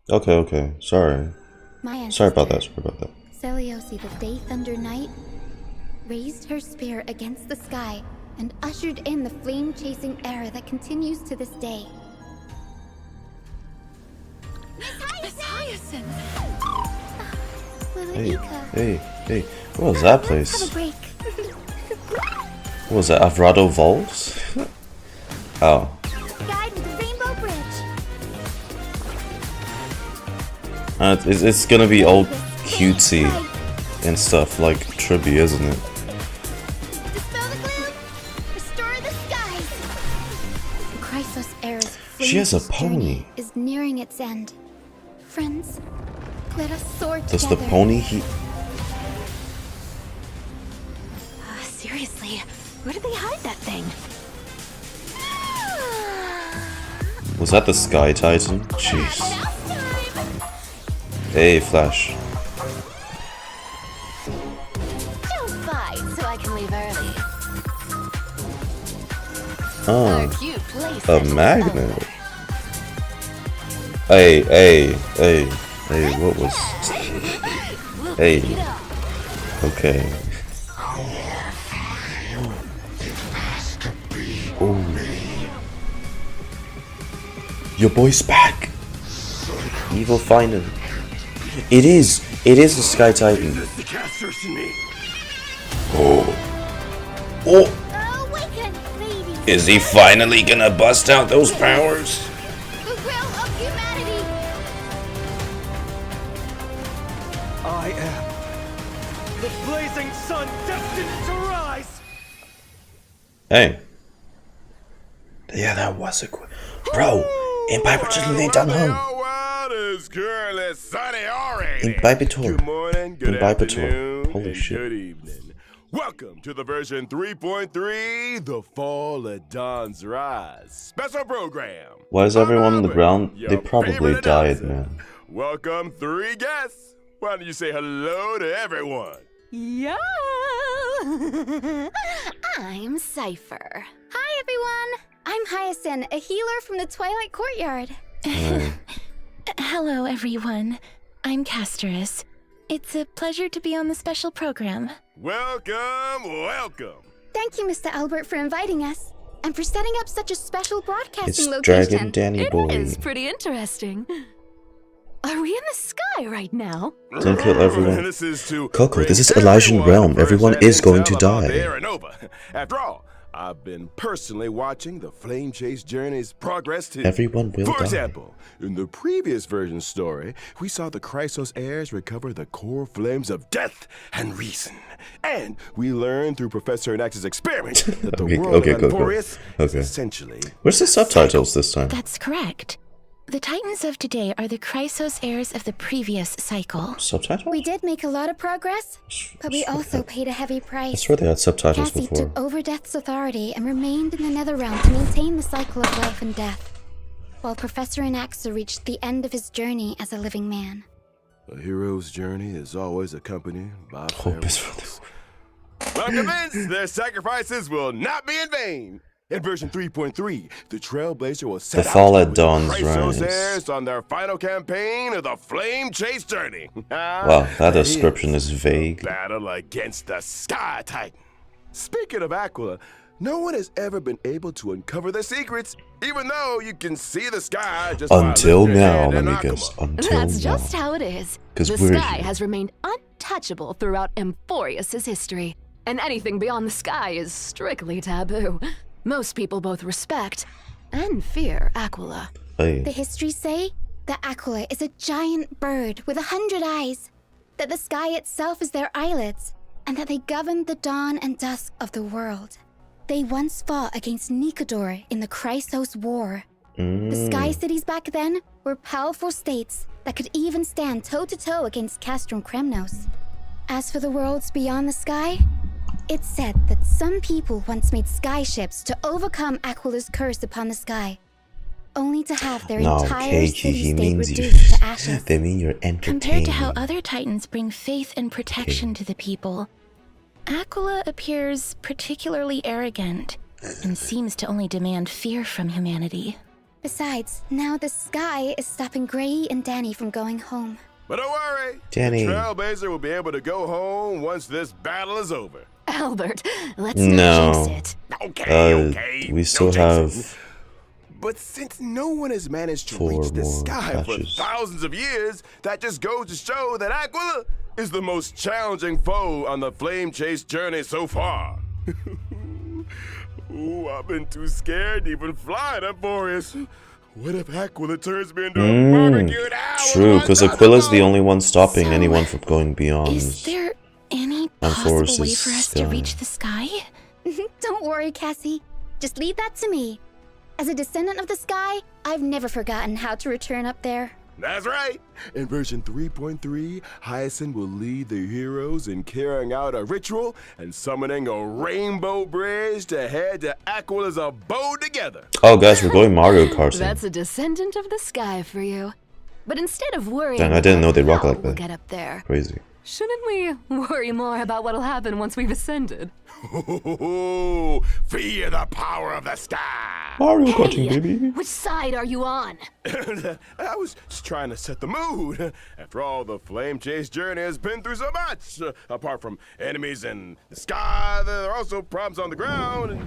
Okay. Sorry. Sorry about that. Celiosi, the Day Thunder Knight, raised her spear against the sky and ushered in the flame-chasing era that continues to this day. Miss Hyacine! Hey. What was that place? Have a break. What was that? Alvarado Vaults? Oh. Guide with the Rainbow Bridge. It's gonna be all cutesy and stuff like Trippy, isn't it? Dispel the gloom. Restore the skies. Chrysos Era's She has a flame-chased pony. journey is nearing its end. Friends, let us soar Does together. the pony he? Seriously, where did they hide that thing? Was that the Sky Titan? Jeez. Hey, Flash. Don't fight so I can leave early. Oh, Cute place. a magnet. Hey, what was... Hey. Okay. Oh. Your boy's back. Evil Phainon. It is the Sky Titan. Oh. Awaken, ladies. Is he finally gonna bust out those powers? The will of humanity. I am the blazing sun destined to rise! Hey. Yeah, that was a quick. Bro, imbibitor lay down home. Is currently sunny already. Imbibitor. Good morning, good Imbibitor. afternoon, Holy and shit. good evening. Welcome to the version 3.3, The Fall of Dawn's Rise special program. Why is everyone on the With ground? your They probably favorite died, announcer. man. Welcome 3 guests. Why don't you say hello to everyone? Yeah. I'm Cipher. Hi, everyone. I'm Hyacine, a healer from the Twilight Courtyard. Hello, everyone. I'm Casterus. It's a pleasure to be on the special program. Welcome. Thank you, Mr. Albert, for inviting us and for setting up such a special broadcasting It's location. Dragon Danny Boy. It is pretty interesting. Are we in the sky right now? Don't kill everyone. This is to Coco, this is bring Elysian everyone Realm. Everyone first-hand is going to intel about die. the Aranova. After all, I've been personally watching the Flame Chase Journey's progress too. Everyone will For die. example, in the previous version story, we saw the Chrysos heirs recover the core flames of death and reason. And we learned through Professor Nax's experiment that the world Okay, of go. Emporius is Okay. essentially... Where's the subtitles this time? That's correct. The Titans of today are the Chrysos heirs of the previous cycle. Subtitles? We did make a lot of progress, but we also paid a heavy I price. swear they had subtitles Cassie before. took over Death's authority and remained in the Netherrealm to maintain the cycle of life and death, while Professor Anaxa reached the end of his journey as a living man. A hero's journey is always accompanied by Hope is farewells. But I'm convinced their sacrifices will not be in vain. In version 3.3, the Trailblazer will set The Fall out at with Dawn's the Chrysos Rise. heirs on their final campaign of the Flame Chase Journey. Wow, that description is vague. Battle against the Sky Titan. Speaking of Aquila, no one has ever been able to uncover their secrets, even though you can see the sky just Until by lifting your now, hand let in me Aquila. guess. Until That's now. just how it is. 'Cause The we're sky here. has remained untouchable throughout Emporius' history, and anything beyond the sky is strictly taboo. Most people both respect and fear Aquila. Hey. The histories say that Aquila is a giant bird with 100 eyes, that the sky itself is their eyelids, and that they govern the dawn and dusk of the world. They once fought against Nikodor in the Chrysos War. The Sky Cities back then were powerful states that could even stand toe-to-toe against Castrum Kremnos. As for the worlds beyond the sky, it's said that some people once made skyships to overcome Aquila's curse upon the sky, only to have their No, entire Keiki, he city-state means you. reduced to ashes. They mean you're entertaining. Compared to how other Titans bring faith and protection to the people, Aquila appears particularly arrogant and seems to only demand fear from humanity. Besides, now the sky is stopping Gray and Danny from going home. But don't worry, Danny. the Trailblazer will be able to go home once this battle is over. Albert, let's No. not jinx it. Okay. We still no have jinxing. But since no one has managed to 4 reach the more sky patches. for thousands of years, that just goes to show that Aquila is the most challenging foe on the flame chase journey so far. Ooh, I've been too scared to even fly that Boreas. What if Aquila turns me into a barbecued owl? True, because Aquila's the only one stopping anyone from going beyond. Is there any possible way Forest's for us sky. to reach the sky? Don't worry, Cassie. Just leave that to me. As a descendant of the sky, I've never forgotten how to return up there. That's right. In version 3.3, Hyacine will lead the heroes in carrying out a ritual and summoning a rainbow bridge to head to Aquila's abode together. Oh, guys, we're going Mario Kart. That's a descendant of the sky for you. But instead of worrying Dang, I didn't know about they'd rock how like we'll that. get up there, Crazy. shouldn't we worry more about what'll happen once we've ascended? Ooh, fear the power of the sky. Mario Karting, baby. Which side are you on? I was just trying to set the mood. After all, the flame chase journey has been through so much. Apart from enemies in the sky, there are also problems on the ground.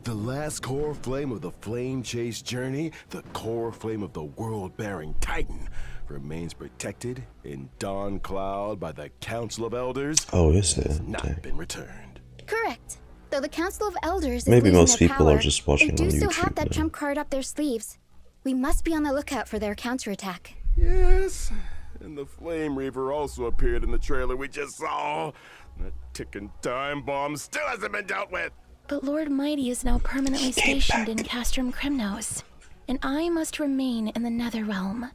The last core flame of the flame chase journey, the core flame of the world-bearing Titan, remains protected in Dawn Cloud by the Council of Elders. Oh, is it? Has not Dang. been returned. Correct. Though the Council of Elders is Maybe losing most their people power, are just watching they do on still YouTube, have that though. trump card up their sleeves. We must be on the lookout for their counterattack. Yes, and the Flame Reaver also appeared in the trailer we just saw. That ticking time bomb still hasn't been dealt with. But Lord Mighty is now permanently stationed in Castrum Kremnos, and I must remain in the Netherrealm.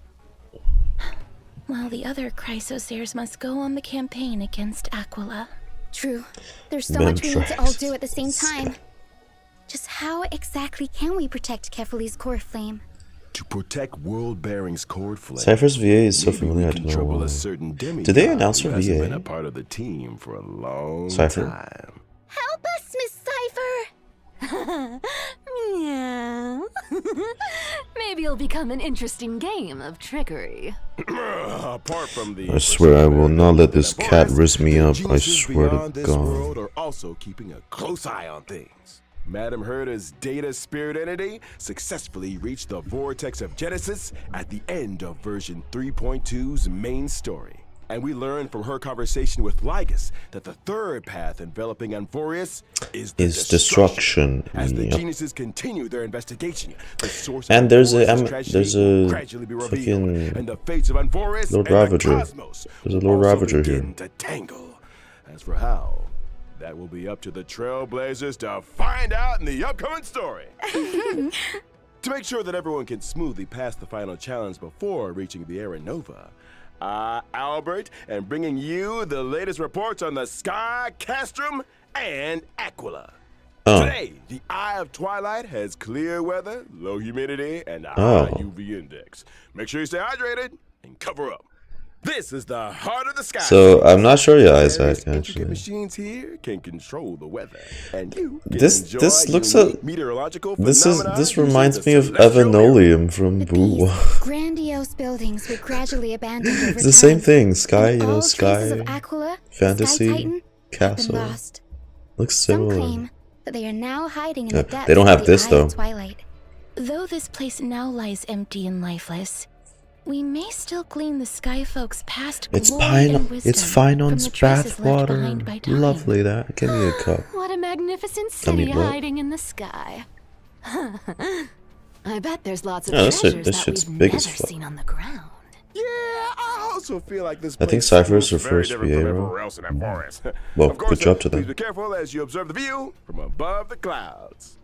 While the other Chrysosaurs must go on the campaign against Aquila. True. There's so much we need to all do at the same time. Just how exactly can we protect Kefali's core flame? To protect World Bearing's core flame. Cypher's VA is so maybe we familiar, I can don't know trouble why. a certain demigod Did they announce her who hasn't VA? been a part of the team for a long Cipher? time. Help us, Miss Cipher! Meow. Maybe it'll become an interesting game of trickery. Apart from the I swear I will not let this the cat forest, risk me the up, I geniuses swear to beyond this God. world are also keeping a close eye on things. Madame Herta's data spirit entity successfully reached the vortex of Genesis at the end of version 3.2's main story. And we learned from her conversation with Lygus that the third path enveloping Amphorius is the destruction. As the Yep. geniuses continue their investigation, the source And of there's a- Amphorius' tragedy there's a will gradually be revealed, fucking and the fates of Amphorius Lord and Ravager. the cosmos There's a will Lord also Ravager begin here. to tangle. As for how, that will be up to the Trailblazers to find out in the upcoming story. To make sure that everyone can smoothly pass the final challenge before reaching the Aranova, Albert, and bringing you the latest reports on the Sky, Castrum, and Aquila. Oh. Today, the Eye of Twilight has clear weather, low humidity, and a Oh. high UV index. Make sure you stay hydrated and cover up. This is the heart of the sky. So, I'm not sure yet, Various Isaac, intricate actually. machines here can control the weather, and you can This enjoy looks unique a- meteorological This phenomena reminds using me the of celestial mirror. Evanolium from But Boo. these grandiose buildings were gradually abandoned over It's the same time, thing. Sky, and you know, all traces Sky, of Aquila, Fantasy, Sky Titan, have been Castle. lost. Looks Some similar. claim that they are now hiding in Yeah, the depths they don't have of the this, Eye though. of Twilight. Though this place now lies empty and lifeless, we may still glean the Sky Folks' past It's glory and wisdom It's from Phaimon's the traces left bathwater. behind by time. Lovely that. Give me a cup. What a magnificent I mean, city what? hiding in the sky. I bet there's lots of Yeah, this treasures this that shit's we've big never as fuck. seen on the ground. Yeah, I also feel like this I think place Cypher is feels her very first different VA from role. everywhere else in that forest. Well, Of course, good job to them. Please be careful as you observe the view from above the clouds.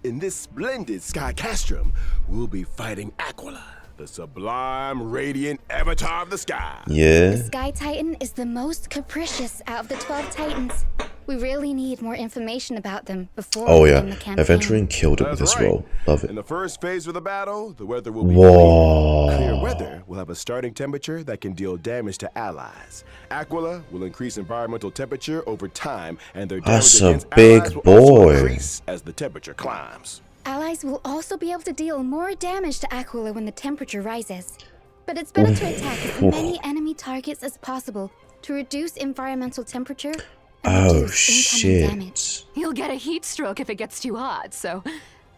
In this splendid Sky Castrum, we'll be fighting Aquila, the sublime, radiant avatar of the sky. Yeah. The Sky Titan is the most capricious out of the 12 Titans. We really need more information about them before Oh we yeah. begin the campaign. Aventuring killed it with That's this right. role. Love In it. the first phase of the battle, the weather will be Whoa. clear. Clear weather will have a starting temperature that can deal damage to allies. Aquila will increase environmental temperature over time, and their damage That's a against big allies will also boy. increase as the temperature climbs. allies will also be able to deal more damage to Aquila when the temperature rises. But it's better to attack as many enemy targets as possible to reduce environmental temperature and reduce incoming damage. You'll get a heat stroke if it gets too hot, so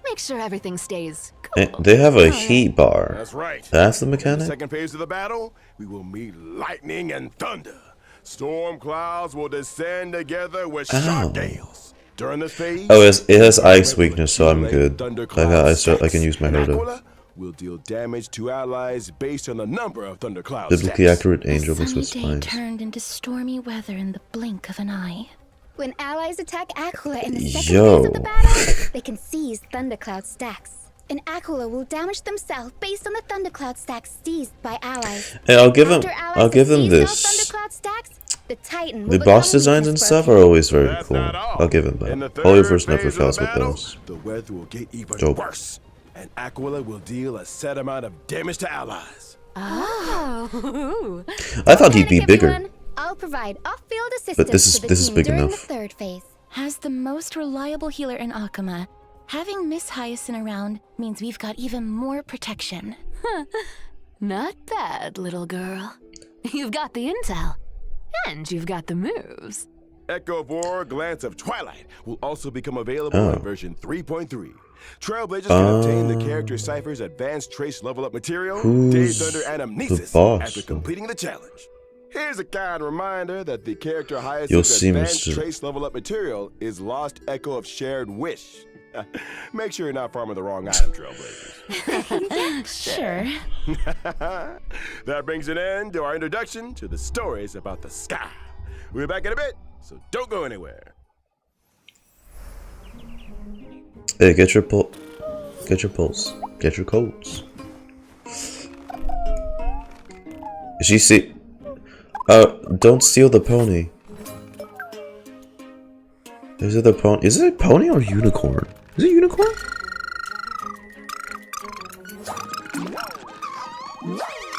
make sure everything stays cool. They have a heat bar. That's right. That's the In the mechanic? second phase of the battle, we will meet lightning and thunder. Storm clouds will descend together with shock gales. During this phase, Oh, it has ice weakness, so I'm good. I can use my Herda. Aquila will deal damage to allies based on the number of thunderclouds. Biblically accurate angel The mixed with sunny day spines. turned into stormy weather in the blink of an eye. When allies attack Aquila in the second Yo. phase of the battle, they can seize thundercloud stacks. And Aquila will damage themselves based on the thundercloud stacks seized by allies. Hey, I'll give After them allies have seized those this. thundercloud stacks, the Titan will The become boss designs and weakness stuff for a are always very That's cool. not all. I'll give him In the that. third Oliver's never phase of fails the with battle, those. the weather will get even Dope. worse, and Aquila will deal a set amount of damage to allies. Oh. I thought he'd be Panic, bigger. everyone. I'll provide off-field assistance this to the is team big during enough. the third phase. As the most reliable healer in Akuma, having Miss Hyacine around means we've got even more protection. Not bad, little girl. You've got the intel, and you've got the moves. Echo of War, Glance of Twilight will also become available in version 3.3. Trailblazers can obtain the character Cipher's advanced trace level up material, Day Thunder Anamnesis, boss? after completing the challenge. Here's a kind reminder that the character You'll Hyacinth's see, advanced Mr. trace level up material is Lost Echo of Shared Wish. Make sure you're not farming the wrong item, Trailblazers. Sure. That brings an end to our introduction to the stories about the sky. We'll be back in a bit, so don't go anywhere. Hey, get your pulse. Get your codes. She see. Don't steal the pony. Is it the pony? Is it a pony or a unicorn? Is it a unicorn?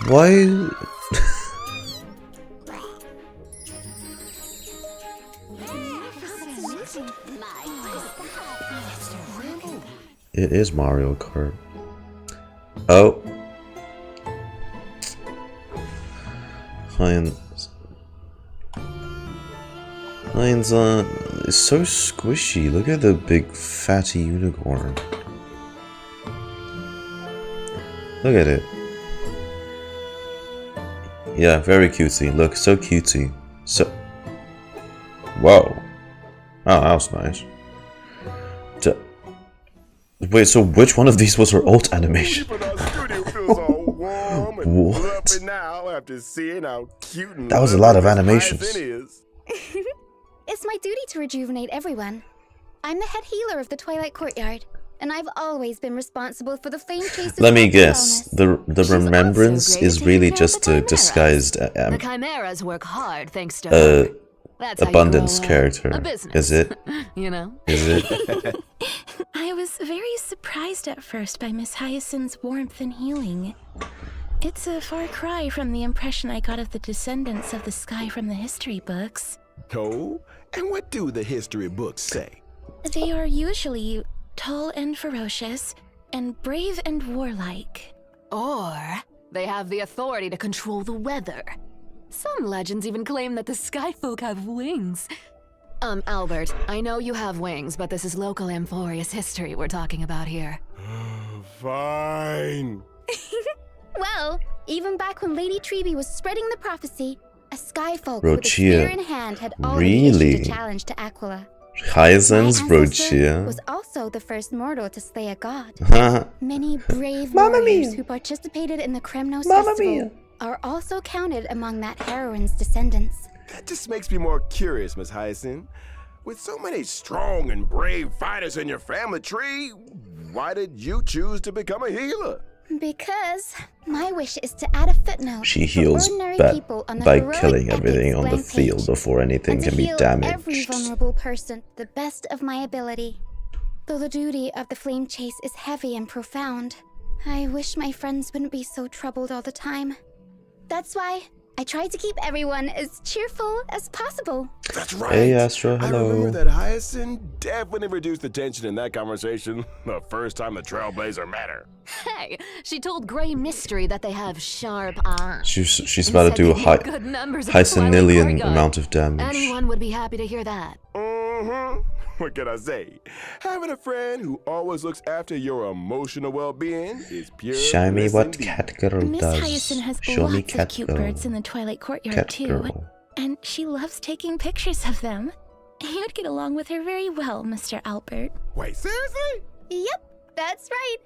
Why? It is Mario Kart. Oh. Heinz is so squishy. Look at the big fatty unicorn. Look at it. Yeah, very cutesy. Look, so cutesy. So. Whoa. Oh, that was nice. Wait, so which one of these was her ult animation? What? That was a lot of animations. It's my duty to rejuvenate everyone. I'm the head healer of the Twilight Courtyard, and I've always been responsible for the flame chasers. Let me guess. The remembrance also great is at really taking care of just the a disguised The chimeras work hard thanks to her. That's how you abundance grow character. a business. Is it? You know? Is it? I was very surprised at first by Miss Hyacine's warmth and healing. It's a far cry from the impression I got of the descendants of the sky from the history books. Oh? And what do the history books say? They are usually tall and ferocious, and brave and warlike. Or they have the authority to control the weather. Some legends even claim that the sky folk have wings. Albert, I know you have wings, but this is local Amphorius history we're talking about here. Fine. Well, even back when Lady Treby was spreading the prophecy, a skyfolk with a Rochia. spear in hand had already Really? issued a challenge to Aquila. Hyacin's My ancestor Rochia. was also the first mortal to slay a god. Haha. Many brave Mamma warriors mia. who participated in the Kremnos Mamma festival mia. are also counted among that heroine's descendants. That just makes me more curious, Miss Hyacine. With so many strong and brave fighters in your family tree, why did you choose to become a healer? Because my wish is to add a footnote She for heals ordinary by people on the heroic killing epics everything on the blank field page, before anything and to can be heal every damaged. vulnerable person to the best of my ability. Though the duty of the flame chase is heavy and profound, I wish my friends wouldn't be so troubled all the time. That's why I try to keep everyone as cheerful as possible. That's right. Hey, Astro, I hello. remember that Hyacine definitely reduced the tension in that conversation the first time the Trailblazer met her. Hey, she told Grey Mystery that they have sharp eyes. She's about to do a good numbers at the Twilight Hyacinian Courtyard. amount of damage. Anyone would be happy to hear that. What can I say? Having a friend who always looks after your emotional well-being is pure. Show me bliss what indeed. cat girl Miss does. Hyacine has Show me lots of cat cute girl. birds in the Twilight Courtyard Cat too. girl. And she loves taking pictures of them. You'd get along with her very well, Mr. Albert. Wait, seriously? Yep, that's right.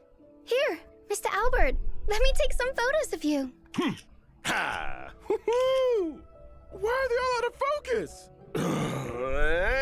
Here, Mr. Albert, let me take some photos of you. Ha! Woo-hoo! Why are they all out of focus?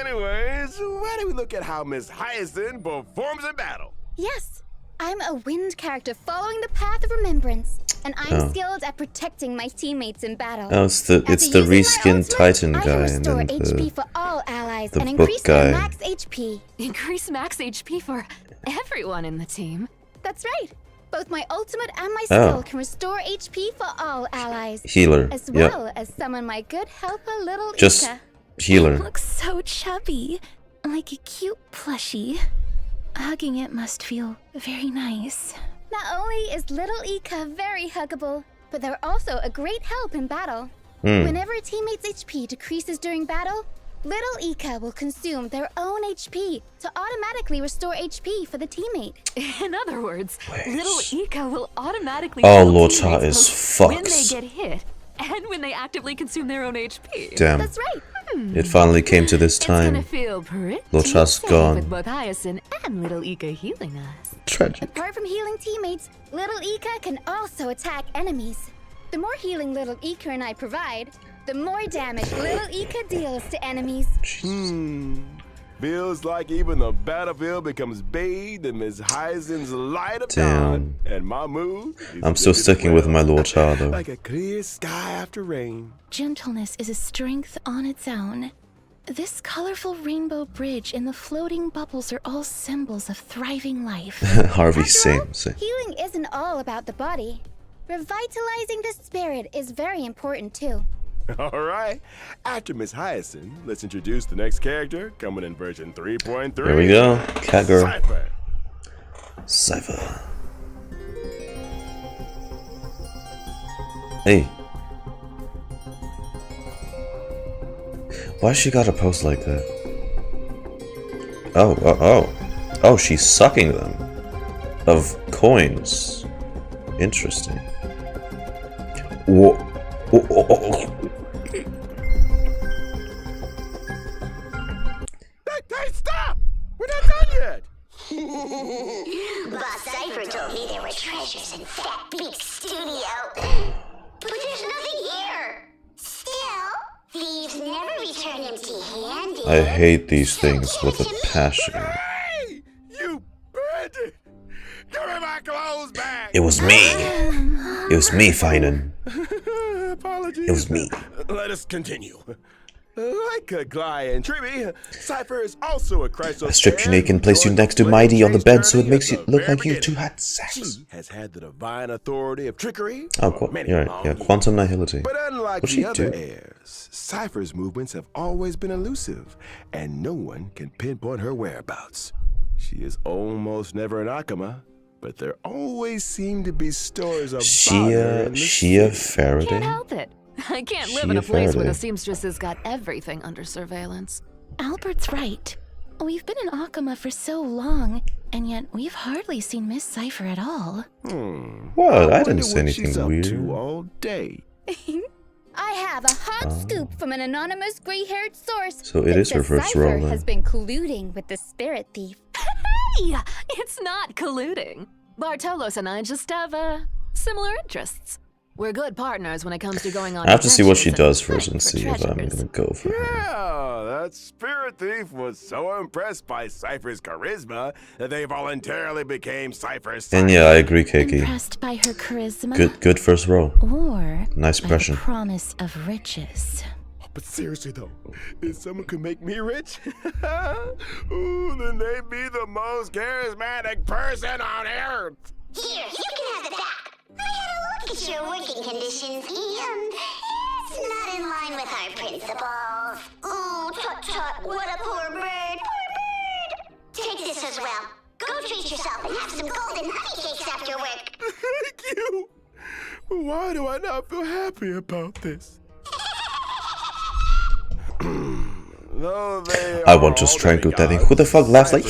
Anyways, why don't we look at how Miss Hyacine performs in battle? Yes, I'm a wind character following the path of remembrance, and I'm skilled at protecting my teammates in battle. Oh, it's the After using my reskinned ultimate, Titan I guy can and restore then HP the for all allies the and book increase guy. my max HP. Increase max HP for everyone in the team. That's right. Both my ultimate and my Oh. skill can restore HP for all allies, healer. as Yeah, well as summon my good helper, little just Ika. healer. Looks so chubby, like a cute plushie. Hugging it must feel very nice. Not only is little Ika very huggable, but they're also a great help in battle. Hmm. Whenever a teammate's HP decreases during battle, little Ika will consume their own HP to automatically restore HP for the teammate. In other words, Wait. little Ika will automatically Oh, heal Lord teammates Cha is both when they fucks. get hit and when they actively consume their own HP. Damn, That's right. it finally came to this It's gonna time. feel pretty Lord Cha's safe gone. with both Hyacine and little Ika healing us. Tragic. Apart from healing teammates, little Ika can also attack enemies. The more healing little Ika and I provide, the more damage little Ika deals to enemies. Feels like even the battlefield becomes bathed in Miss Hyacine's light of Damn. dawn, and my mood is I'm still good as sticking with my well. Lord Cha though. Like a clear sky after rain. Gentleness is a strength on its own. This colorful rainbow bridge and the floating bubbles are all symbols of thriving life. Harvey, After all, same. healing isn't all about the body. Revitalizing the spirit is very important too. All right. After Miss Hyacine, let's introduce the next character coming in version 3.3. Here we go, cat girl. Cipher. Cipher. Hey. Why she gotta pose like that? Oh, she's sucking them. Of coins. Interesting. Whoa. Hey, stop! We're not done yet! Boss Cipher told me there were treasures in that big studio. But there's nothing here. Still, thieves never return empty-handed. I hate these things with a passion. Hey! You bandit! Give me my clothes back! It was me. It was me, Phainon. Apologies. It was me. Let us continue. Like Glai and Triby, Cipher is also a Chrysos. I strip you naked and place you next to Mighty on the bed so it makes you look like you two had sex. She has had the divine authority of trickery. Oh, for many yeah, long yeah, years. quantum nihility. But unlike What'd the she other do? heirs, Cipher's movements have always been elusive, and no one can pinpoint her whereabouts. She is almost never an Akama, but there always seem to be stories about her in the Shia city. Faraday? Can't help it. I can't live in a Shia place where Faraday. the seamstress has got everything under surveillance. Albert's right. We've been in Akama for so long, and yet we've hardly seen Miss Cipher at all. What? I wonder didn't say what she's anything up weird. to all day. I have a hot scoop from an anonymous gray-haired source. So it that is her says first Cipher role then. has been colluding with the spirit thief. Hey, it's not colluding. Bartolos and I just have similar interests. We're good partners when it comes to going on. I have to see what she adventures does and first and hunting see for if I'm treasures. gonna go for her. Yeah, that spirit thief was so impressed by Cipher's charisma that they voluntarily became Cipher's. And yeah, I agree, Keiki. Impressed by her charisma, Good first role. or Nice by the impression. promise of riches. But seriously though, if someone could make me rich, ooh, then they'd be the most charismatic person on earth. Here, you can have it back. I had a look at your working conditions, and Not in line with our principles. Ooh, tut-tut, what a poor bird. Poor bird! Take this as well. Go treat yourself and have some golden honey cakes after work. Thank you. But why do I not feel happy about this? Though they I want to strangle Daddy. Who the fuck laughs like?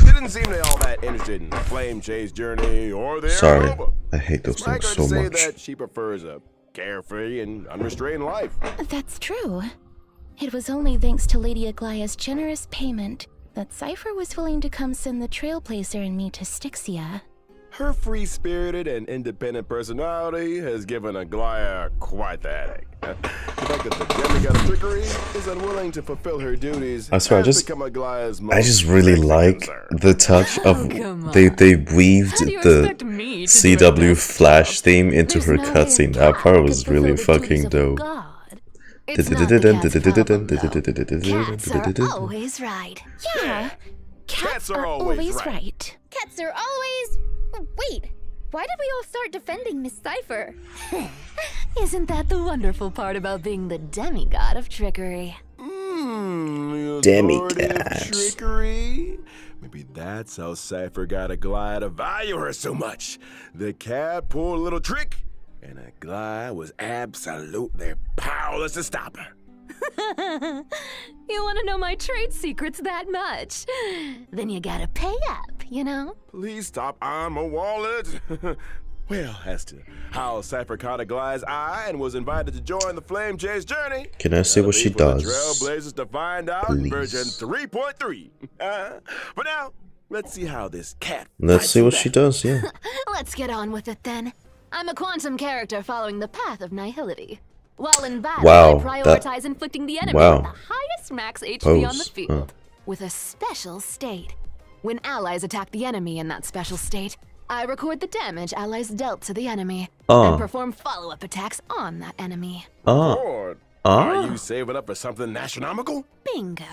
Didn't seem they all that interested in Flame Chase journey or their Sorry, Nova. I hate those It's things accurate so to say much. that she prefers a carefree and unrestrained life. That's true. It was only thanks to Lady Aglaya's generous payment that Cipher was willing to come send the Trailblazer and me to Styxia. Her free-spirited and independent personality has given Aglaya quite the headache. The fact that the demigod of trickery is unwilling to fulfill her duties I swear, has become Aglaya's most I just really pressing like concern. the touch of come they weaved How do you the expect me to do her CW best Flash job? theme into There's her no way a cutscene. That cat part could was fulfill really the fucking duties of a dope. god. It's not the cat's problem, though. Cats are always right. Yeah, cats are always right. Cats are always. Wait, why did we all start defending Miss Cipher? Isn't that the wonderful part about being the demigod of trickery? The Demigods. authority of trickery. Maybe that's how Cipher got Aglaya to value her so much. The cat pulled a little trick, and Aglaya was absolutely powerless to stop her. You want to know my trade secrets that much? Then you gotta pay up, you know? Please stop on my wallet. Well, as to how Cipher caught Aglaya's eye and was invited to join the Flame Chase journey. Can I see what she leave for the does? Trailblazers to find out Please. version 3.3. But now, let's see how this cat. Let's fights see what back. she does, yeah. Let's get on with it then. I'm a quantum character following the path of nihility. While in battle, Wow, I that- prioritize inflicting the enemy wow. with the highest max HP on the Pose, field. With a special state. When allies attack the enemy in that special state, I record the damage allies dealt to the enemy and perform follow-up attacks on that enemy. Lord, are you saving up for something astronomical? Bingo.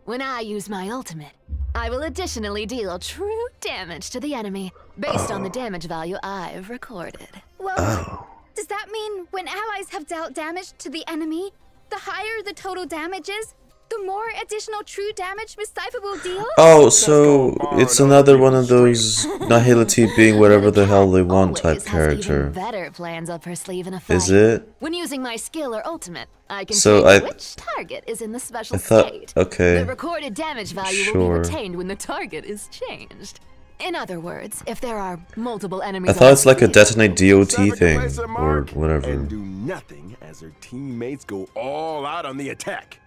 When I use my ultimate, I will additionally deal true damage to the enemy based on the damage value I've recorded. Well, does that mean when allies have dealt damage to the enemy, the higher the total damage is, the more additional true damage Miss Cipher will deal? Oh, so it's another one of those nihility being whatever the hell they want type Always has even character. better plans up her sleeve in a fight. Is it? When using my skill or ultimate, I can So change I- which target is in the special I thought, state. okay. The recorded damage value will Sure. be retained when the target is changed. In other words, if there are multiple enemies, I thought on it's like a the field, detonate DOT Cipher can thing place a or mark whatever. And do nothing as her teammates go all out on the attack.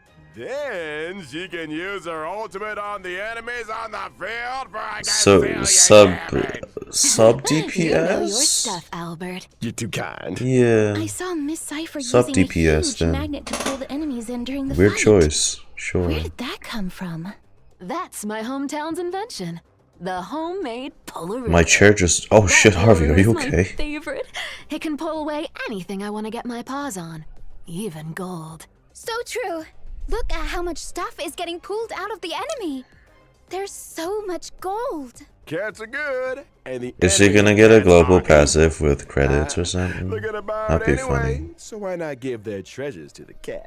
Then she can use her ultimate on the enemies on the field for a So sub You know your DPS? stuff, Albert. You're too kind. Yeah. I saw Miss Cipher Sub using DPS a huge then. magnet to pull the enemies in during the Weird fight. choice. Sure. Where did that come from? That's my hometown's invention. The homemade Polaroid. My chair just. Oh shit, Harvey, are you My okay? favorite. It can pull away anything I want to get my paws on, even gold. So true. Look at how much stuff is getting pulled out of the enemy. There's so much gold. Cats are good. And the Is she enemies gonna of get a cats global are passive with credits or something? Look at about That'd be anyway. funny. So why not give their treasures to the cat?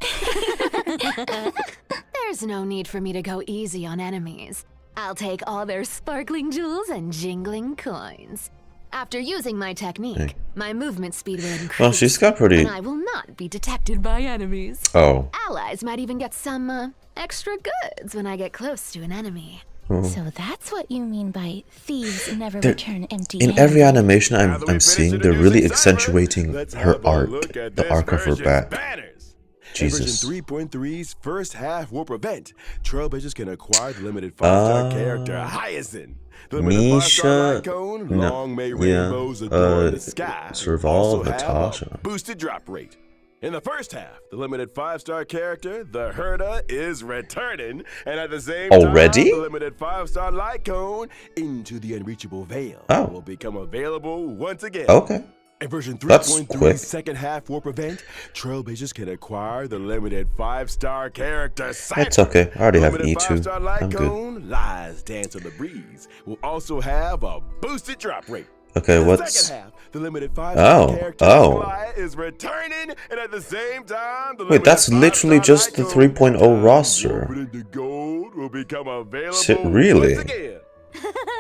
There's no need for me to go easy on enemies. I'll take all their sparkling jewels and jingling coins. After using my technique, my movement speed will increase. Well, she's got pretty. And I will not be detected by enemies. Oh. Allies might even get some extra goods when I get close to an enemy. So that's what you mean by thieves never There- return empty In handed. every animation Now that I'm we've seeing, finished they're really introducing Cipher, accentuating let's her have a arc, look at the this arc of her version's back. banners. Jesus. In version 3.3's first half warp event, Trailblazers can acquire the limited 5-star character Hyacine. The limited 5-star Misha. light cone, No, long may yeah, rainbows adorn the sky. Serval, also have Natasha. a boosted drop rate. In the first half, the limited 5-star character, the Herda, is returning, and at the same Already? time, the limited 5-star light cone, Into the Unreachable Veil, will become available once again. Okay. In version That's 3.3's quick. second half warp event, Trailblazers can acquire the limited 5-star character Cipher. It's okay. I already have Limited E2. 5-star light I'm good. cone, Lies Dance on the Breeze, will also have a boosted drop rate. Okay, The what's... second half, the limited 5 character oh. supply is returning, and at the same time, the Wait, that's limited literally 5-star just the icon 3.0 roster. warped into gold will become available Really? once again.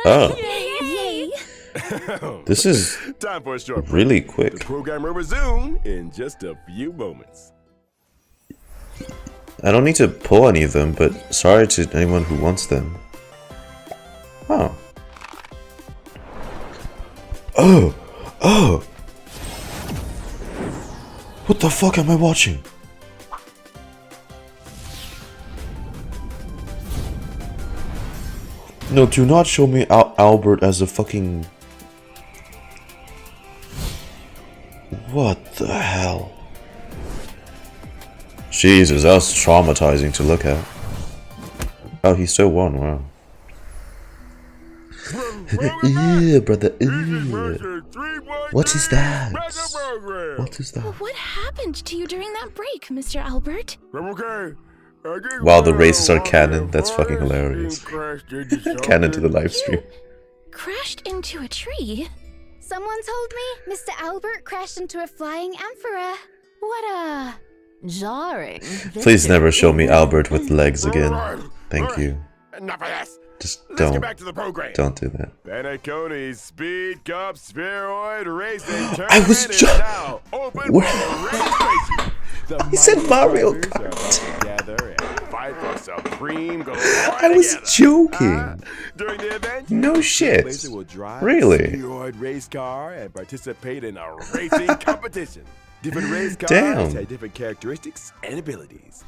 Oh, Yay! this is Time for a short break. really The quick. program will resume in just a few moments. I don't need to pull any of them, but sorry to anyone who wants them. Oh. Oh! Oh! What the fuck am I watching? No, do not show me Albert as a fucking... What the hell? Jesus, that was traumatizing to look at. Oh, he still won, wow. Yeah, brother, What is that? What is that? What happened to you during that break, Mr. Albert? Wow, the races are canon. That's fucking hilarious. Canon to the live stream. Crashed into a tree? Someone told me Mr. Albert crashed into a flying emperor. What a... Jarring. Please never show me Albert with legs again. Thank you. Enough of this. Just Let's get back to the program. don't do that. Panaconi's Speed Cup Spheroid Racing I was Tournament is now open Where- for registration. The He said mighty Mario fighters are Kart. together and fight for supreme glory I was together. joking. During the event, No shit. Trailblazer will drive Really? a spheroid race car and participate in a racing competition. Different race cars Damn. have different characteristics and abilities.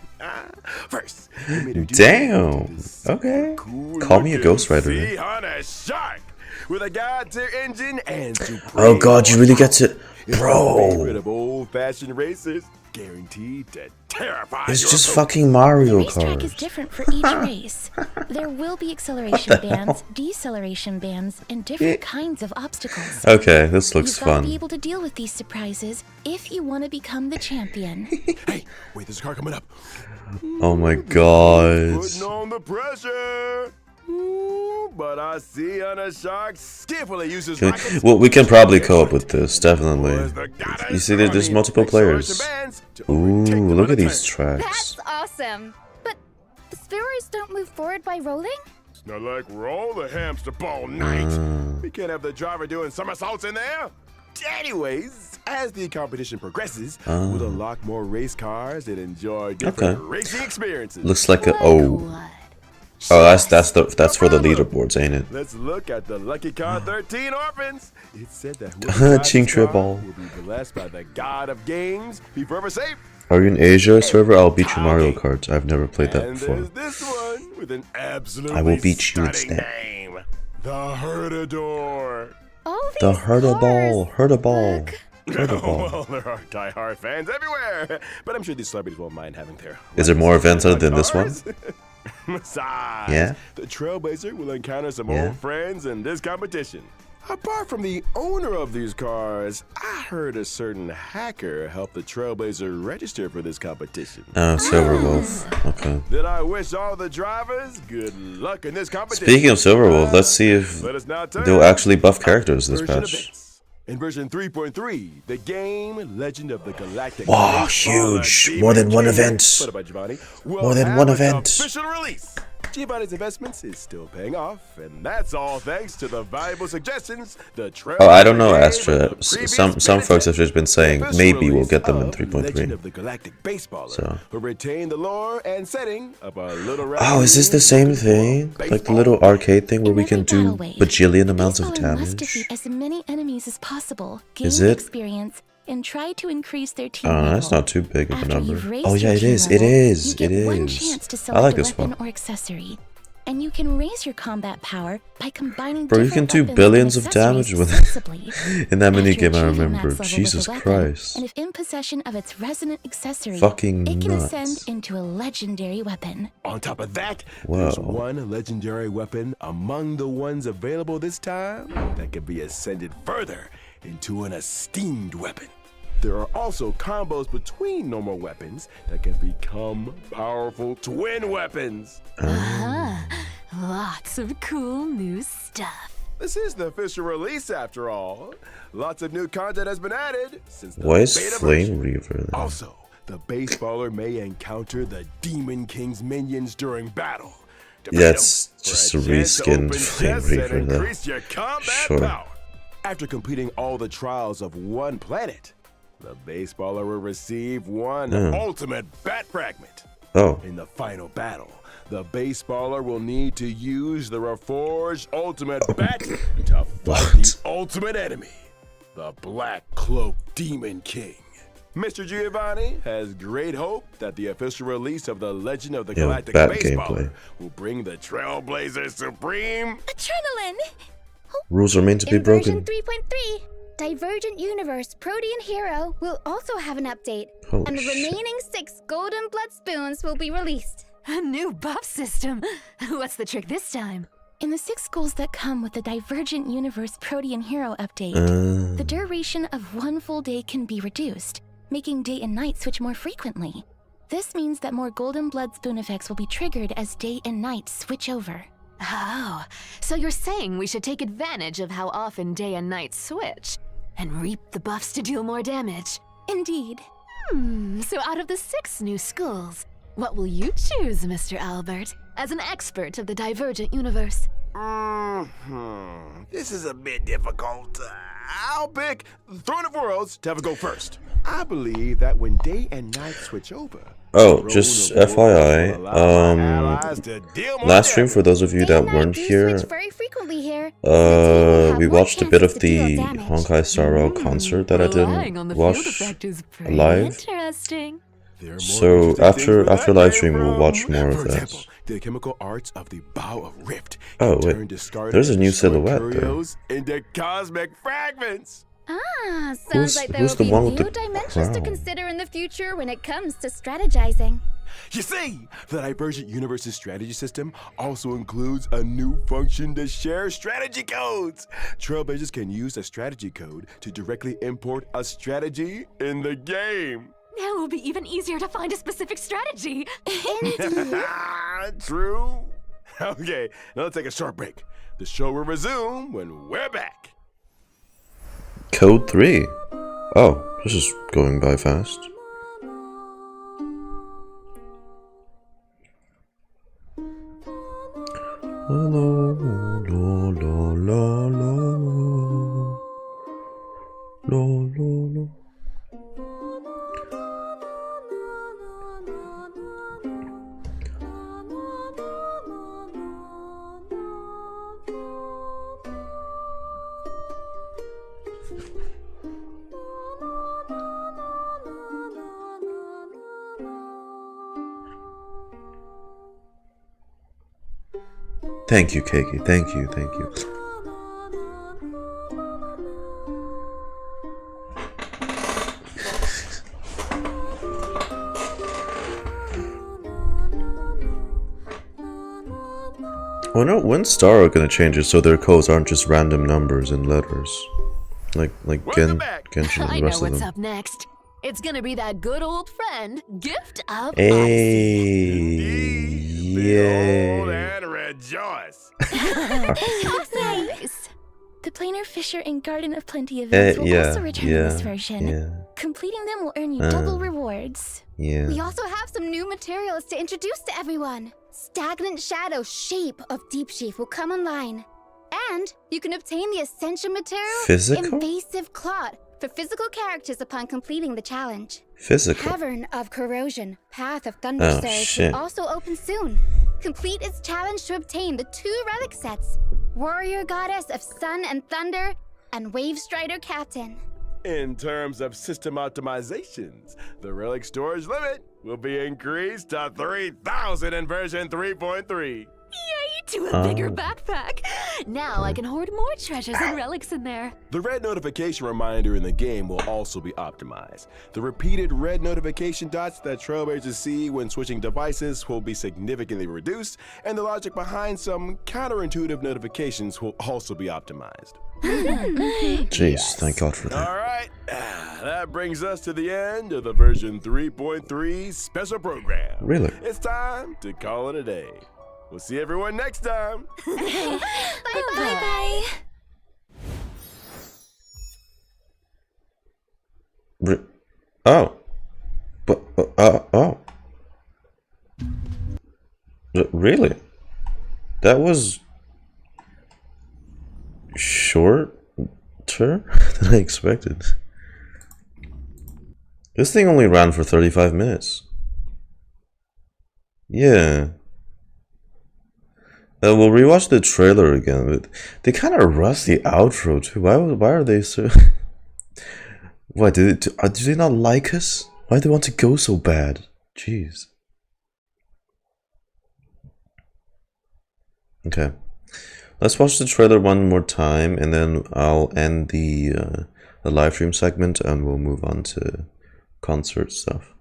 First, let me introduce Damn. you to this Okay. cool Call me a looking Ghost Rider, Sea man. Hunter Shark with a god-tier engine and supreme Oh god, you really get to... It's the favorite Bro. of old-fashioned racers, guaranteed to terrify It's your just opponent. fucking Mario Racetrack is Kart. different for each race. There will be acceleration bands, deceleration bands, and different kinds of obstacles. Okay, this looks You've got to be fun. able to deal with these surprises if you want to become the champion. Hey, wait, there's a car coming up. Oh my god. Putting on the pressure. Ooh, but I see on a shark skillfully uses rockets. Well, we can probably co-op with this, definitely. Where's the goddess You see that there's running multiple like swords players. and bands to Ooh, overtake them look on at the these turn. tracks. That's awesome. But the spheroids don't move forward by rolling? It's not like roll the hamster ball night. Ah. We can't have the driver doing somersaults in there. Anyways, as the competition progresses, we'll unlock more race cars and enjoy different Okay. racing experiences. Looks like a... Oh. Oh, that's for the leaderboards, ain't it? Let's look at the Lucky Car 13 orphans. It said that whoever drives Ching this car Tribble. will be blessed by the god of games. Be forever safe. Are you in Asia server? I'll beat you Mario Kart. I've never played that And before. there's this one with an absolutely I will beat you stunning instead. name. The Herdador. All these The Herda Ball. cars. Herda Ball. Look. Herda Ball. Well, there are die-hard fans everywhere, but I'm sure these celebrities won't mind having their... Is there more events other than this one? cars. Besides, Yeah? the Trailblazer will encounter some Yeah? old friends in this competition. Apart from the owner of these cars, I heard a certain hacker helped the Trailblazer register for this competition. Oh, Silverwolf. Okay. Then I wish all the drivers good luck in this competition. Speaking of Silverwolf, let's see if Let us now turn they'll actually buff characters this version patch. events. In version 3.3, the game Legend of the Galactic Wow, Baseball huge. Demon More than one King, event. put up by Giovanni, will More than have one its event. Official release. Giovanni's investments is still paying off, and that's all thanks to the valuable suggestions the Trail. Oh, I don't know, Astra. Some folks have just been saying maybe we'll get them in Legend 3.3. of the Galactic Baseballer, So. who retain the lore and setting of a little. Oh, is this the same thing? Like the little arcade thing where we can do bajillion amounts of Baseballer must defeat damage? as many enemies as possible, gain Is it? experience, and try to increase their team Oh, level. that's not too big of a After number. you've raised Oh yeah, your it team is. It level, is. you It get one is. chance to I select like a this weapon one. or accessory, and you can raise your combat power by combining. Bro, you can different do weapons billions and of damage with accessories sensibly. in that mini After game. I achieving remember. max level with Jesus the weapon, Christ. And if in possession of its resonant accessory, Fucking it can nuts. ascend into a legendary weapon. On top of that, Whoa. there's one legendary weapon among the ones available this time that can be ascended further into an esteemed weapon. There are also combos between normal weapons that can become powerful twin weapons. Lots of cool new stuff. This is the official release after all. Lots of new content has been added since the Why is beta Flame version. Reaver there? Also, the baseballer may encounter the Demon King's minions during battle. That's Defeat 'em just for a chance to reskinned open Flame chests and Reaver, though. increase your combat Sure. power. After completing all the trials of one planet, the baseballer will receive one ultimate bat fragment. Oh, In the final battle, the baseballer will need to use the reforged ultimate bat to fight the ultimate enemy, the Black Cloak Demon King. Mr. Giovanni has great hope that the official release of the Legend of the Galactic bat Baseballer gameplay. will bring the Trailblazer Supreme. Adrenaline! rules are meant to be In version broken. 3.3, Divergent Universe Protean Hero will also have an update, Holy and the shit. remaining 6 Golden Blood Spoons will be released. A new buff system. What's the trick this time? In the 6 goals that come with the Divergent Universe Protean Hero update, the duration of 1 full day can be reduced, making day and night switch more frequently. This means that more Golden Blood Spoon effects will be triggered as day and night switch over. Oh, so you're saying we should take advantage of how often day and night switch and reap the buffs to deal more damage. Indeed. So out of the 6 new schools, what will you choose, Mr. Albert, as an expert of the Divergent Universe? This is a bit difficult. I'll pick Throne of Worlds to have a go first. I believe that when day and night switch over, Oh, Throne just of Worlds FYI, will allow my allies to deal more last stream damage. for those of you Day that and night weren't do here, switch very frequently here. so the team will we have more watched a bit chances of to deal the damage. Honkai Star Rail concert that I Relying on didn't the field watch effect is pretty live. interesting. There are more So interesting after things where that live came stream, we'll from. watch more of For that. example, the chemical arts of the Bow of Rift Oh, can wait. turn discarded There's a new destroyed silhouette there. curios into cosmic fragments. Ah, sounds Who's- like there who's will the be one with new the dimensions to crown? consider in the future when it comes to strategizing. You see, the Divergent Universe's strategy system also includes a new function to share strategy codes. Trailblazers can use a strategy code to directly import a strategy in the game. Now it will be even easier to find a specific strategy. True. Okay, now let's take a short break. The show will resume when we're back. Code 3. Oh, this is going by fast. La la la la la la la la. Thank you, Keiki. Thank you, thank you. Oh no, when's Star gonna change it so their codes aren't just random numbers and letters? Like Welcome back. Genshin and I the know rest of what's them. up next. It's gonna be that good old friend, Gift of Hey, Behold yeah. and rejoice. Nice. The Planar Fisher and Garden of Plenty events will also return in this version. yeah, Completing them will earn you double rewards. yeah. We also have some new materials to introduce to everyone. Stagnant Shadow Shape of Deep Sheaf will come online. And you can obtain the essential material Physical? Invasive Clot for physical characters upon completing the challenge. Physical. Cavern of Corrosion, Path of Thunder Oh, Surge shit. will also open soon. Complete its challenge to obtain the 2 relic sets, Warrior Goddess of Sun and Thunder, and Wave Strider Captain. In terms of system optimizations, the relic storage limit will be increased to 3,000 in version 3.3. Yay, to a bigger backpack. Now I can hoard more treasures and relics in there. The red notification reminder in the game will also be optimized. The repeated red notification dots that Trailblazers see when switching devices will be significantly reduced, and the logic behind some counterintuitive notifications will also be optimized. Jeez, thank God for that. All right, that brings us to the end of the version 3.3 special program. Really? It's time to call it a day. We'll see everyone next time. Bye-bye. Oh. But, oh. Really? That was shorter than I expected. This thing only ran for 35 minutes. Yeah. We'll rewatch the trailer again, but they kind of rushed the outro too. Why are they so... Why, do they not like us? Why do they want to go so bad? Jeez. Okay. Let's watch the trailer one more time, and then I'll end the live stream segment, and we'll move on to concert stuff.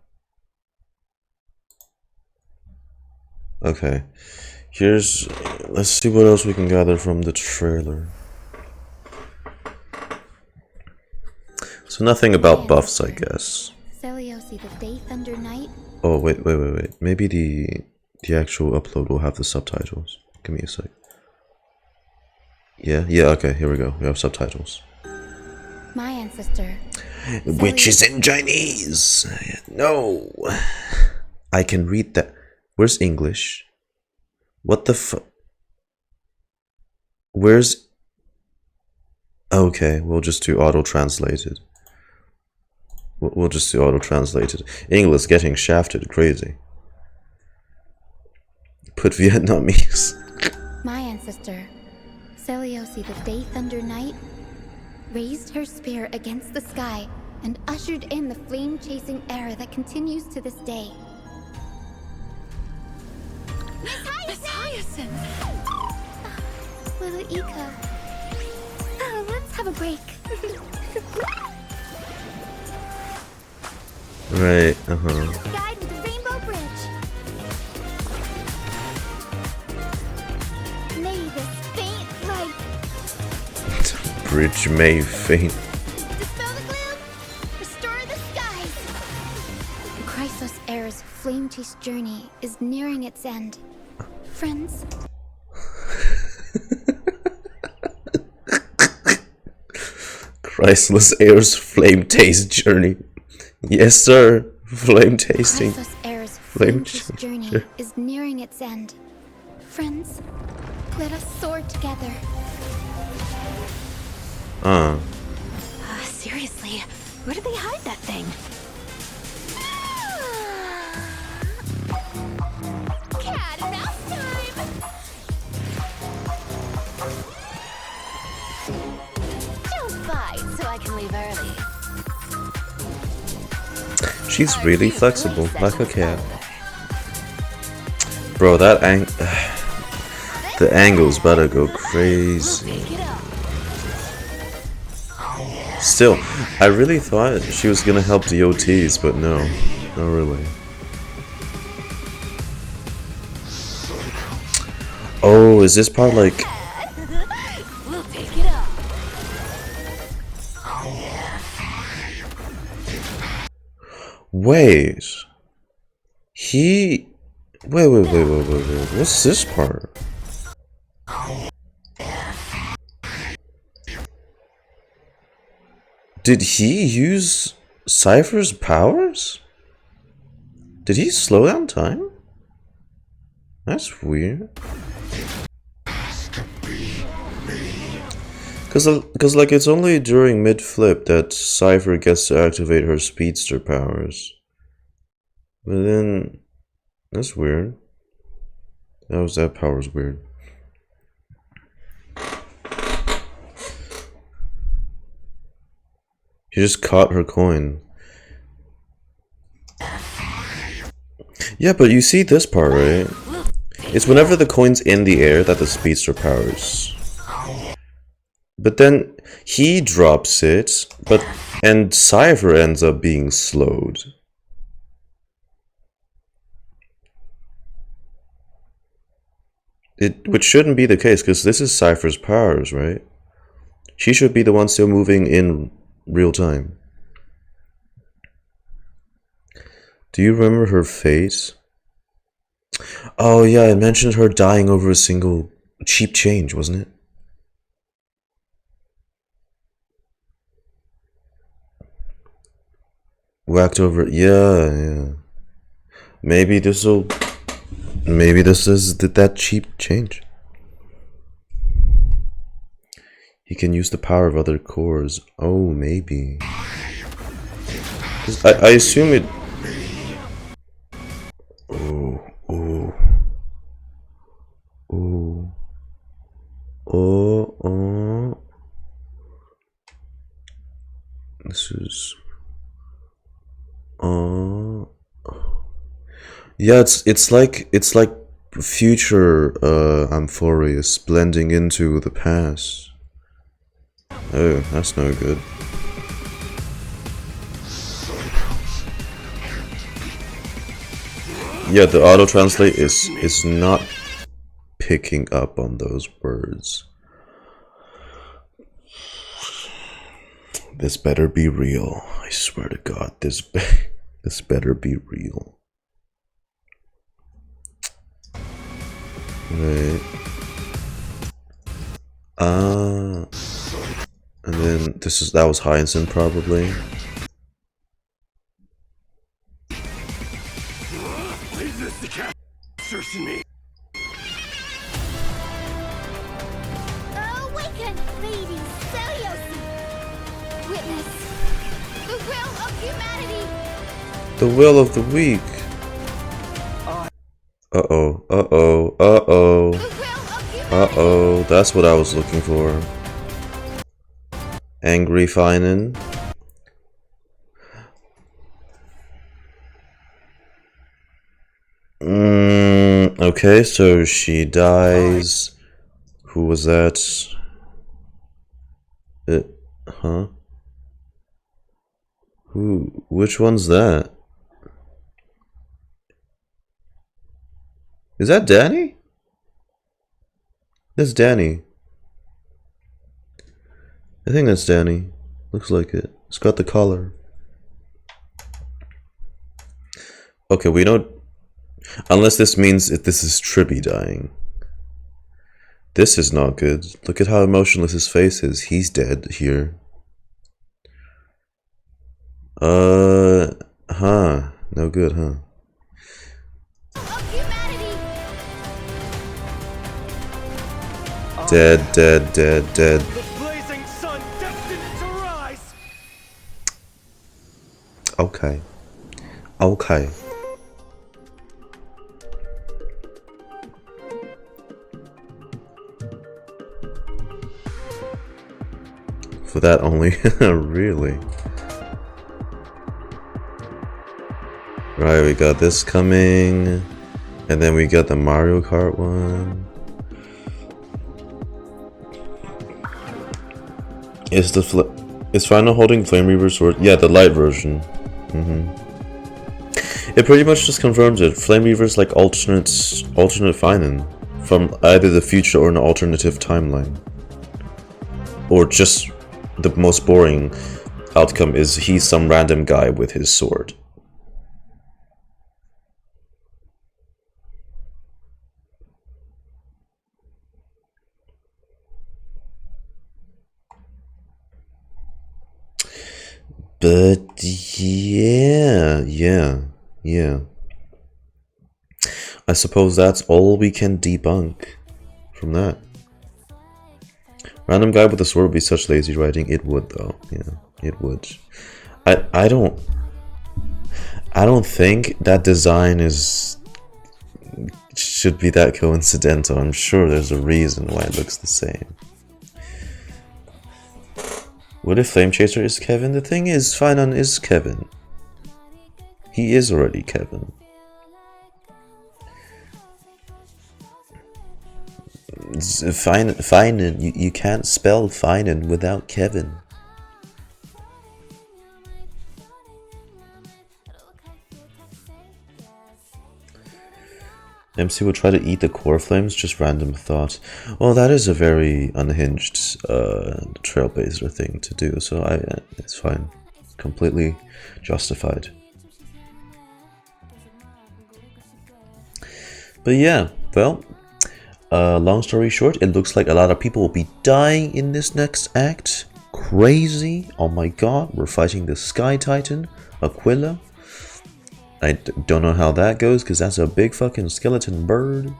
Okay. Let's see what else we can gather from the trailer. So nothing about buffs, I guess. Celiosi, the Day Thunder Knight. Oh, wait. Maybe the actual upload will have the subtitles. Give me a sec. Yeah, okay, here we go. We have subtitles. My ancestor. Which is in Chinese. No. I can read that. Where's English? What the Where's... Okay, we'll just do auto-translated. We'll just do auto-translated. English getting shafted, crazy. Put Vietnamese. My ancestor, Celiosi, the Day Thunder Knight, raised her spear against the sky and ushered in the flame-chasing era that continues to this day. Miss Hyacine! Little Ika. Oh, let's have a break. Right, Guide with the Rainbow Bridge. May this faint light Bridge may faint. dispel the gloom, restore the skies. Chrysos Air's flame-chase journey is nearing its end. Friends, Christless Air's flame taste journey. Yes, sir. Flame tasting. Chrysos Air's Flame flame-chase journey sure. is nearing its end. Friends, let us soar together. Seriously, where did they hide that thing? Cat and mouse time! Don't bite so I can leave early. She's really flexible, like a cat. Bro, that the angles better go crazy. Still, I really thought she was gonna help the OTs, but no, not really. Oh, is this part like... We'll take it up. Wait. Wait. What's this part? Did he use Cipher's powers? Did he slow down time? That's weird. Cause like it's only during mid-flip that Cipher gets to activate her speedster powers. But then that's weird. That power's weird. She just caught her coin. Yeah, but you see this part, right? It's whenever the coin's in the air that the speedster powers. But then he drops it, and Cipher ends up being slowed. Which shouldn't be the case, because this is Cipher's powers, right? She should be the one still moving in real time. Do you remember her face? Oh yeah, I mentioned her dying over a single cheap change, wasn't it? whacked over. Yeah, yeah. Maybe this is that cheap change. He can use the power of other cores. Oh, maybe. I assume it. Oh, oh, oh, oh, oh. This is. Yeah, it's like future Amphorius blending into the past. Oh, that's no good. Yeah, the auto translate is not picking up on those words. This better be real. I swear to God, this better be real. Right. And then that was Hyacine probably. Awaken, lady Celliosi! Witness the will of humanity! The will of the weak. Uh-oh, uh-oh, uh-oh. Uh-oh, that's what I was looking for. Angry Phainon. Okay, so she dies. Who was that? Huh? Who? Which one's that? Is that Danny? That's Danny. I think that's Danny. Looks like it. It's got the collar. Okay, we don't... Unless this means this is Tribby dying. This is not good. Look at how emotionless his face is. He's dead here. Huh. No good, huh? Dead, dead, dead, dead. The blazing sun destined to rise. Okay. Okay. For that only? Really? Right, we got this coming. And then we got the Mario Kart one. Is Phainon holding Flame Reaver's sword? Yeah, the light version. It pretty much just confirms it. Flame Reaver's like alternate Phainon from either the future or an alternative timeline. Or just the most boring outcome is he's some random guy with his sword. But yeah. I suppose that's all we can debunk from that. Random guy with a sword would be such lazy writing. It would though. Yeah, it would. I don't think that design should be that coincidental. I'm sure there's a reason why it looks the same. What if Flame Chaser is Kevin? The thing is, Phainon is Kevin. He is already Kevin. Phainon, you can't spell Phainon without Kevin. MC will try to eat the core flames, just random thought. Well, that is a very unhinged trailblazer thing to do, so it's fine. Completely justified. But yeah, well, long story short, it looks like a lot of people will be dying in this next act. Crazy. Oh my god, we're fighting the Sky Titan. Aquila. I don't know how that goes because that's a big fucking skeleton bird.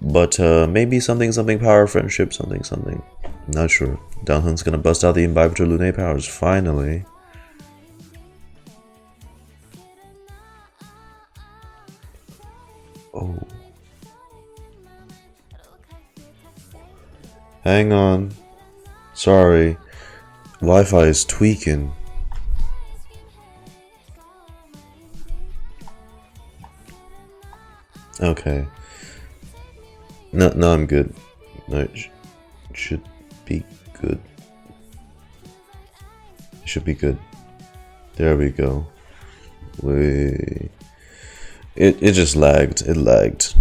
But maybe something power friendship something. Not sure. Downhunt's gonna bust out the Imbibitor Lunae powers finally. Oh. Hang on. Sorry. Wi-Fi is tweaking. Okay. No, I'm good. No, it should be good. It should be good. There we go. It just lagged. It lagged.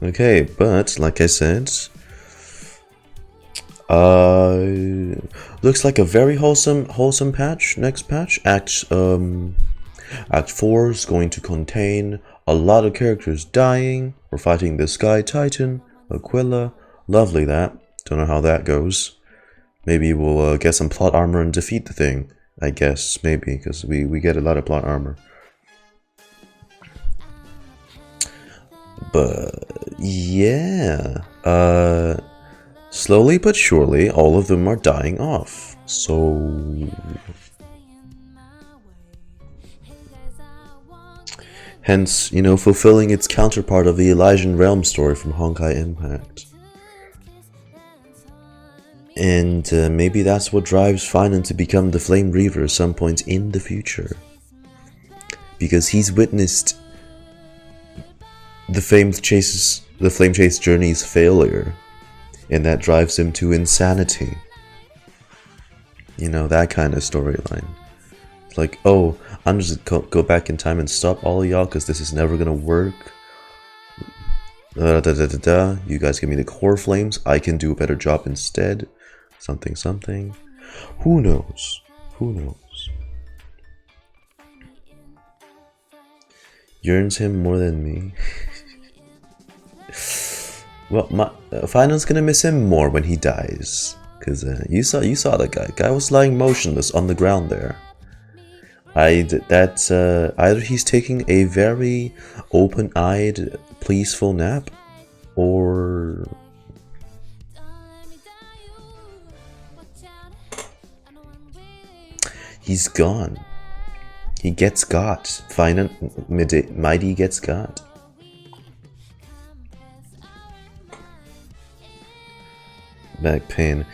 Okay, but like I said, looks like a very wholesome patch. Next patch, Act 4 is going to contain a lot of characters dying. We're fighting the Sky Titan, Aquila. Lovely that. Don't know how that goes. Maybe we'll get some plot armor and defeat the thing. I guess, maybe, because we get a lot of plot armor. But yeah, slowly but surely, all of them are dying off. So hence, you know, fulfilling its counterpart of the Elysian Realm story from Honkai Impact. And maybe that's what drives Phainon to become the Flame Reaver at some point in the future. Because he's witnessed the Flame Chase journey's failure. And that drives him to insanity. You know, that kind of storyline. Like, oh, I'm just gonna go back in time and stop all of y'all because this is never gonna work. You guys give me the core flames, I can do a better job instead. Something. Who knows? Who knows? Yearns him more than me. Well, Phainon's gonna miss him more when he dies. Cause you saw that guy. Guy was lying motionless on the ground there. Either he's taking a very open-eyed, peaceful nap, or he's gone. He gets got. Phainon, Mighty gets got. Back pain.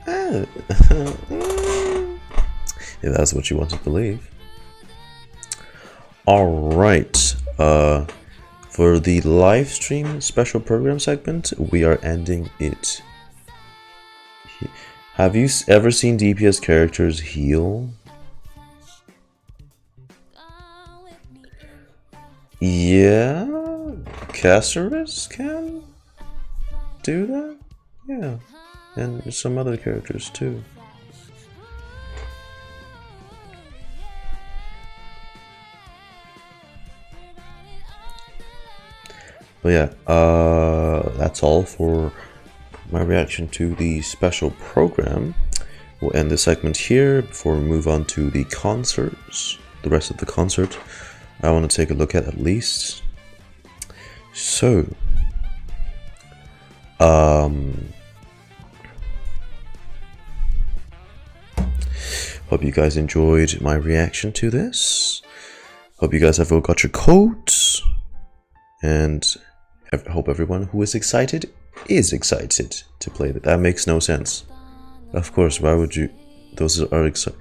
If that's what you want to believe. Alright. For the live stream special program segment, we are ending it. Have you ever seen DPS characters heal? Yeah, Caceres can do that. Yeah, and some other characters too. But yeah, that's all for my reaction to the special program. We'll end the segment here before we move on to the concerts. The rest of the concert I want to take a look at least. So, hope you guys enjoyed my reaction to this. Hope you guys have all got your codes, and I hope everyone who is excited to play it. That makes no sense. Of course, why would you? Those are exciting.